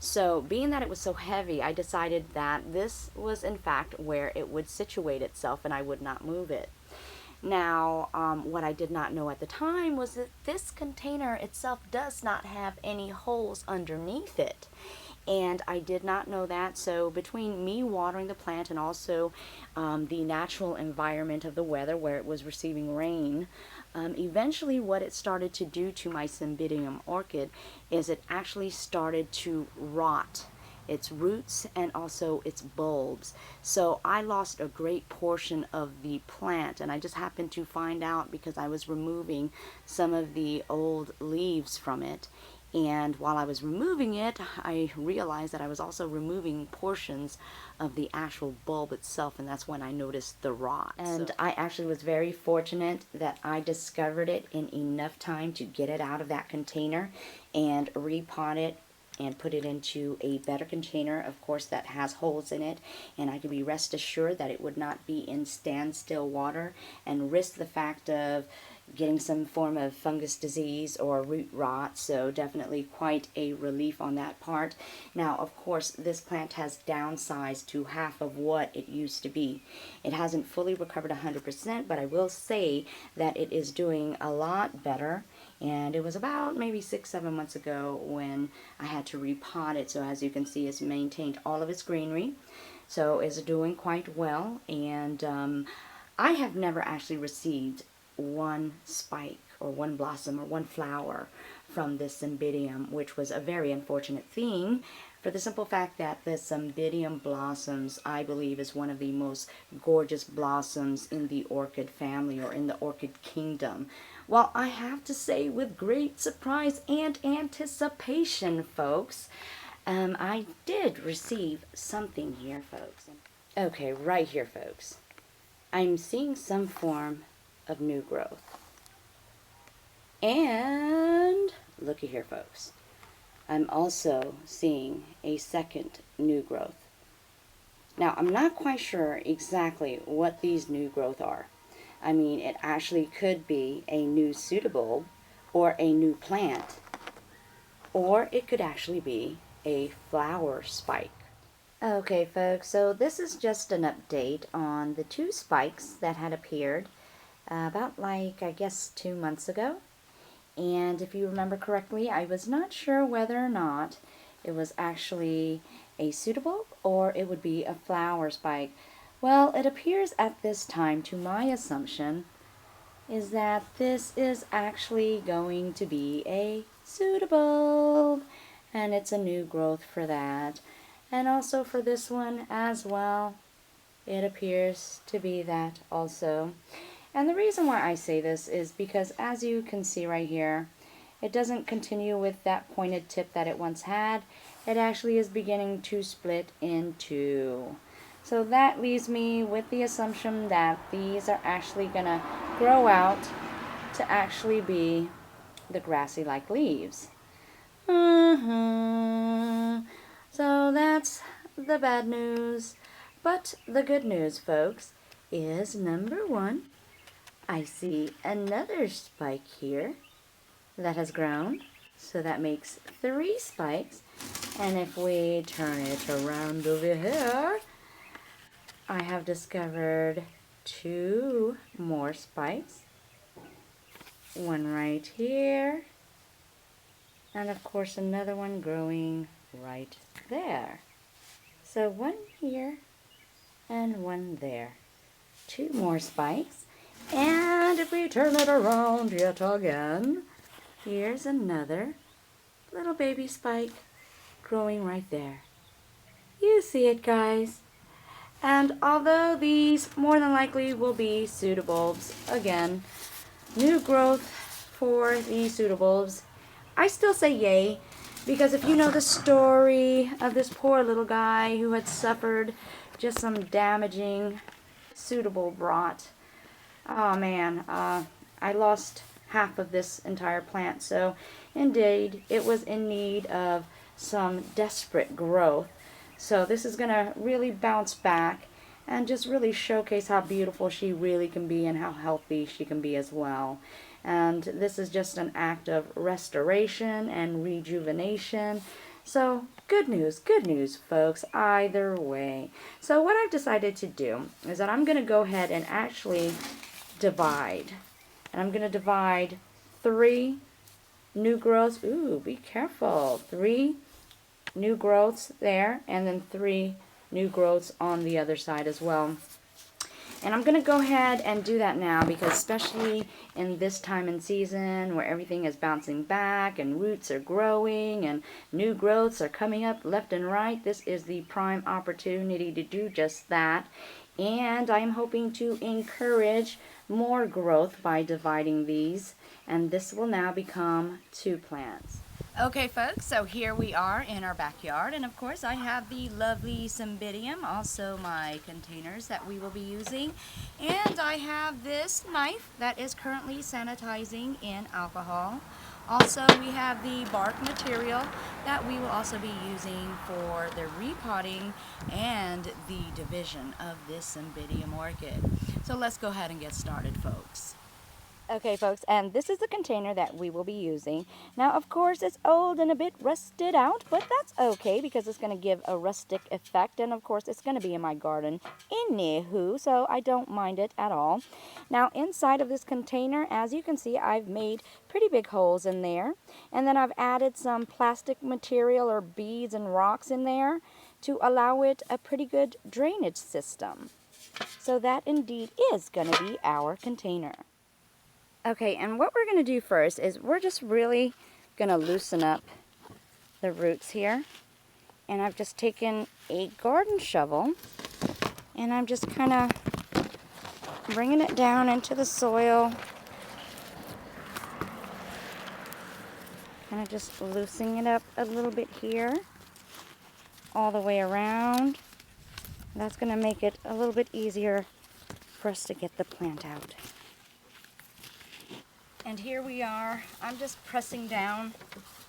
So being that it was so heavy, I decided that this was in fact where it would situate itself and I would not move it. Now, what I did not know at the time was that this container itself does not have any holes underneath it. And I did not know that. So between me watering the plant and also the natural environment of the weather where it was receiving rain, eventually what it started to do to my Cymbidium orchid is it actually started to rot its roots and also its bulbs. So I lost a great portion of the plant, and I just happened to find out because I was removing some of the old leaves from it. And while I was removing it, I realized that I was also removing portions of the actual bulb itself, and that's when I noticed the rot. And I actually was very fortunate that I discovered it in enough time to get it out of that container and repot it and put it into a better container, of course, that has holes in it, and I could be rest assured that it would not be in standstill water and risk the fact of getting some form of fungus disease or root rot. So definitely quite a relief on that part. Now, of course, this plant has downsized to half of what it used to be. It hasn't fully recovered 100%, but I will say that it is doing a lot better. And it was about maybe 6-7 months ago when I had to repot it. So as you can see, it's maintained all of its greenery. So it's doing quite well. And I have never actually received one spike or one blossom or one flower from this Cymbidium, which was a very unfortunate thing for the simple fact that the Cymbidium blossoms, I believe, is one of the most gorgeous blossoms in the orchid family or in the orchid kingdom. Well, I have to say with great surprise and anticipation, folks, I did receive something here, folks. Okay, right here, folks. I'm seeing some form of new growth. And looky here, folks. I'm also seeing a second new growth. Now, I'm not quite sure exactly what these new growth are. I mean, it actually could be a new pseudobulb or a new plant, or it could actually be a flower spike. Okay, folks, so this is just an update on the two spikes that had appeared about I guess 2 months ago. And if you remember correctly, I was not sure whether or not it was actually a pseudobulb or it would be a flower spike. Well, it appears at this time, to my assumption, is that this is actually going to be a pseudobulb, and it's a new growth for that. And also for this one as well, it appears to be that also. And the reason why I say this is because, as you can see right here, it doesn't continue with that pointed tip that it once had. It actually is beginning to split in two. So that leaves me with the assumption that these are actually going to grow out to actually be the grassy-like leaves. So that's the bad news. But the good news, folks, is number one, I see another spike here that has grown. So that makes 3 spikes. And if we turn it around over here, I have discovered 2 more spikes. One right here. And of course another one growing right there. So one here and one there. 2 more spikes. And if we turn it around yet again, here's another little baby spike growing right there. You see it, guys. And although these more than likely will be pseudobulbs, again, new growth for the pseudobulbs, I still say yay, because if you know the story of this poor little guy who had suffered just some damaging pseudobulb rot, oh man, I lost half of this entire plant. So indeed, it was in need of some desperate growth. So this is going to really bounce back and just really showcase how beautiful she really can be and how healthy she can be as well. And this is just an act of restoration and rejuvenation So good news, folks, either way. So what I've decided to do is that I'm going to go ahead and actually divide. And I'm going to divide 3 new growths. Ooh, be careful. 3 new growths there, and then 3 new growths on the other side as well. And I'm going to go ahead and do that now, because especially in this time and season where everything is bouncing back and roots are growing and new growths are coming up left and right, this is the prime opportunity to do just that. And I'm hoping to encourage more growth by dividing these, and this will now become 2 plants. Okay, folks, so here we are in our backyard, and of course I have the lovely Cymbidium, also my containers that we will be using, and I have this knife that is currently sanitizing in alcohol. Also, we have the bark material that we will also be using for the repotting and the division of this Cymbidium orchid. So let's go ahead and get started, folks. Okay, folks, and this is the container that we will be using. Now, of course, it's old and a bit rusted out, but that's okay because it's going to give a rustic effect, and of course, it's going to be in my garden anywho, so I don't mind it at all. Now, inside of this container, as you can see, I've made pretty big holes in there, and then I've added some plastic material or beads and rocks in there to allow it a pretty good drainage system. So that indeed is going to be our container. Okay, and what we're going to do first is we're just really going to loosen up the roots here. And I've just taken a garden shovel, and I'm just kind of bringing it down into the soil. Kind of just loosening it up a little bit here, all the way around. That's going to make it a little bit easier for us to get the plant out. And here we are. I'm just pressing down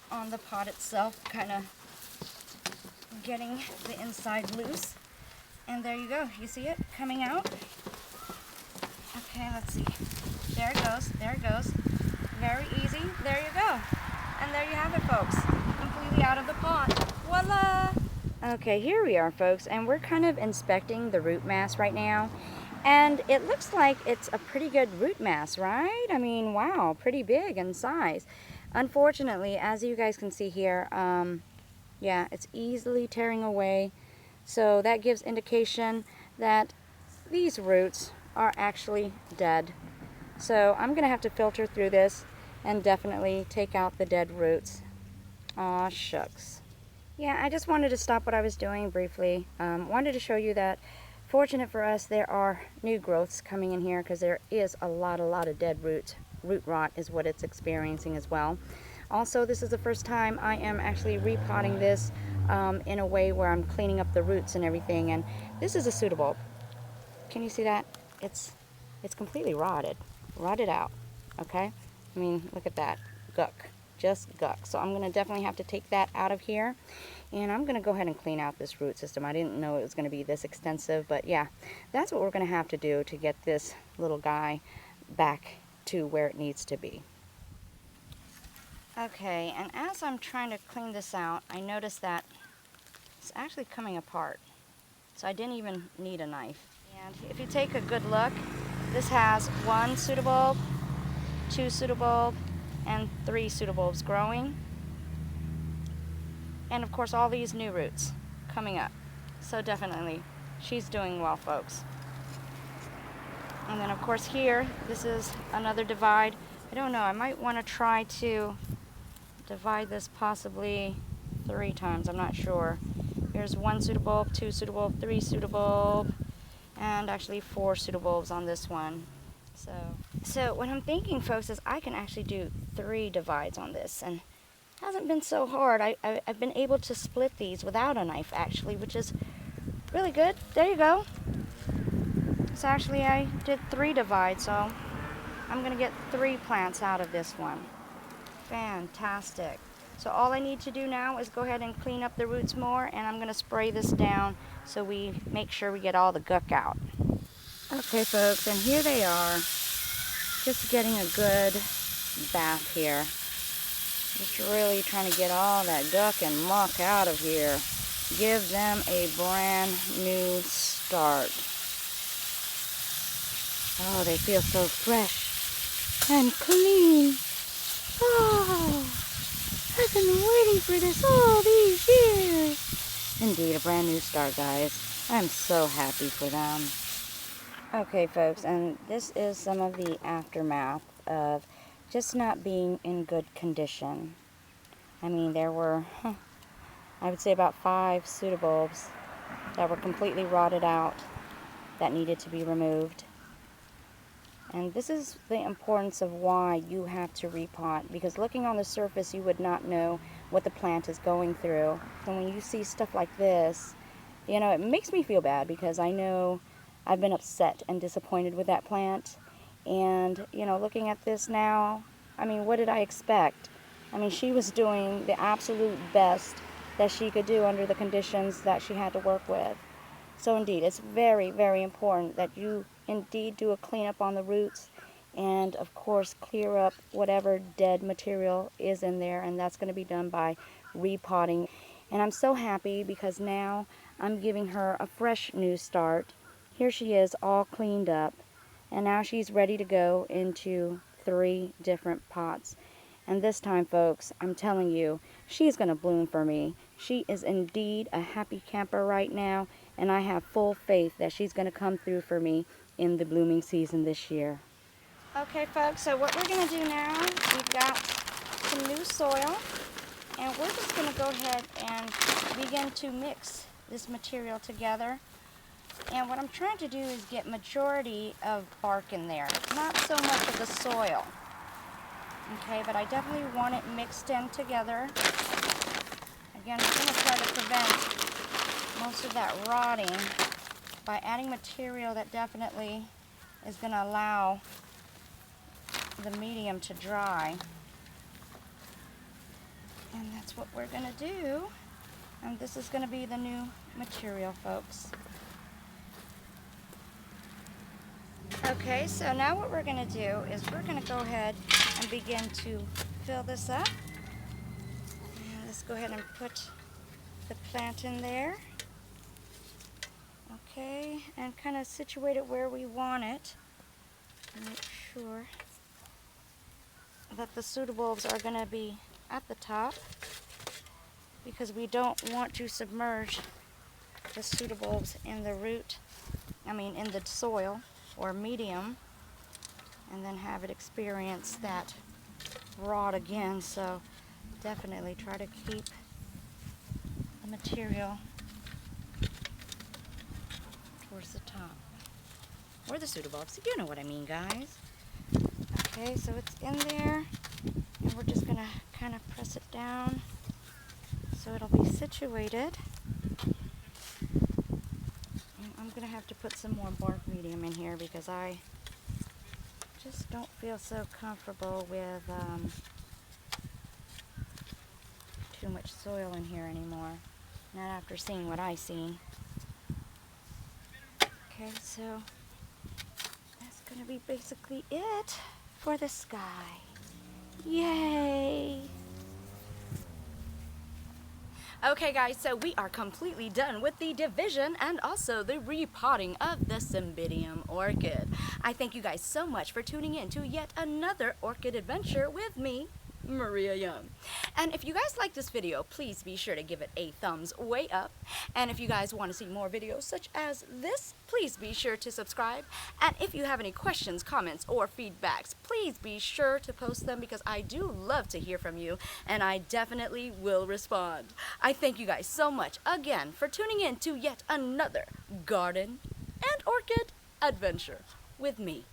on the pot itself, kind of getting the inside loose. And there you go. You see it coming out? Okay, let's see. There it goes. There it goes. Very easy. There you go. And there you have it, folks. Completely out of the pot. Voila! Okay, here we are, folks. And we're kind of inspecting the root mass right now. And it looks like it's a pretty good root mass, right? I mean, wow, pretty big in size. Unfortunately, as you guys can see here, yeah, it's easily tearing away. So that gives indication that these roots are actually dead. So I'm going to have to filter through this and definitely take out the dead roots. Aw, shucks. Yeah, I just wanted to stop what I was doing briefly. Wanted to show you that fortunate for us, there are new growths coming in here because there is a lot of dead roots. Root rot is what it's experiencing as well. Also, this is the first time I am actually repotting this in a way where I'm cleaning up the roots and everything. And this is a pseudobulb. Can you see that? It's completely rotted out. Okay? I mean, look at that. Guck. Just guck. So I'm going to definitely have to take that out of here. And I'm going to go ahead and clean out this root system. I didn't know it was going to be this extensive, but yeah, that's what we're going to have to do to get this little guy back to where it needs to be. Okay, and as I'm trying to clean this out, I noticed that it's actually coming apart. So I didn't even need a knife. And if you take a good look, this has 1 pseudobulb, 2 pseudobulb, and 3 pseudobulbs growing. And of course all these new roots coming up. So definitely, she's doing well, folks. And then of course here, this is another divide. I don't know, I might want to try to divide this possibly 3 times, I'm not sure. Here's 1 pseudobulb, 2 pseudobulb, 3 pseudobulb, and actually 4 pseudobulbs on this one. So what I'm thinking, folks, is I can actually do 3 divides on this, and it hasn't been so hard. I've been able to split these without a knife, actually, which is really good. There you go. So actually I did 3 divides, so I'm going to get 3 plants out of this one. Fantastic. So all I need to do now is go ahead and clean up the roots more, and I'm going to spray this down so we make sure we get all the guck out. Okay, folks, and here they are, just getting a good bath here. Just really trying to get all that gunk and muck out of here. Give them a brand new start. Oh, they feel so fresh and clean. Oh, I've been waiting for this all these years. Indeed, a brand new start, guys. I'm so happy for them. Okay, folks, and this is some of the aftermath of just not being in good condition. I mean, there were, I would say about 5 pseudobulbs that were completely rotted out that needed to be removed. And this is the importance of why you have to repot, because looking on the surface you would not know what the plant is going through. And when you see stuff like this, you know, it makes me feel bad because I know I've been upset and disappointed with that plant. And, you know, looking at this now, I mean, what did I expect? I mean, she was doing the absolute best that she could do under the conditions that she had to work with. So indeed, it's very, very important that you indeed do a cleanup on the roots and, of course, clear up whatever dead material is in there, and that's going to be done by repotting. And I'm so happy because now I'm giving her a fresh new start. Here she is all cleaned up, and now she's ready to go into 3 different pots. And this time, folks, I'm telling you, she's going to bloom for me. She is indeed a happy camper right now, and I have full faith that she's going to come through for me in the blooming season this year. Okay, folks, so what we're going to do now, we've got some new soil, and we're just going to go ahead and begin to mix this material together. And what I'm trying to do is get majority of bark in there, not so much of the soil. Okay, but I definitely want it mixed in together. Again, I'm going to try to prevent most of that rotting by adding material that definitely is going to allow the medium to dry. And that's what we're going to do. And this is going to be the new material, folks. Okay, so now what we're going to do is we're going to go ahead and begin to fill this up. And let's go ahead and put the plant in there. Okay, and kind of situate it where we want it. Make sure that the pseudobulbs are going to be at the top, because we don't want to submerge the pseudobulbs in the root, in the soil or medium, and then have it experience that rot again. So definitely try to keep the material towards the top, or the pseudobulbs. You know what I mean, guys. Okay, so it's in there, and we're just gonna kind of press it down so it'll be situated. I'm going to have to put some more bark medium in here because I just don't feel so comfortable with too much soil in here anymore. Not after seeing what I see. Okay, so that's going to be basically it for the sky. Yay! Okay, guys, so we are completely done with the division and also the repotting of the Cymbidium orchid. I thank you guys so much for tuning in to yet another orchid adventure with me, Maria Young. And if you guys like this video, please be sure to give it a thumbs way up. And if you guys want to see more videos such as this, please be sure to subscribe. And if you have any questions, comments, or feedbacks, please be sure to post them, because I do love to hear from you, and I definitely will respond. I thank you guys so much again for tuning in to yet another garden and orchid adventure with me.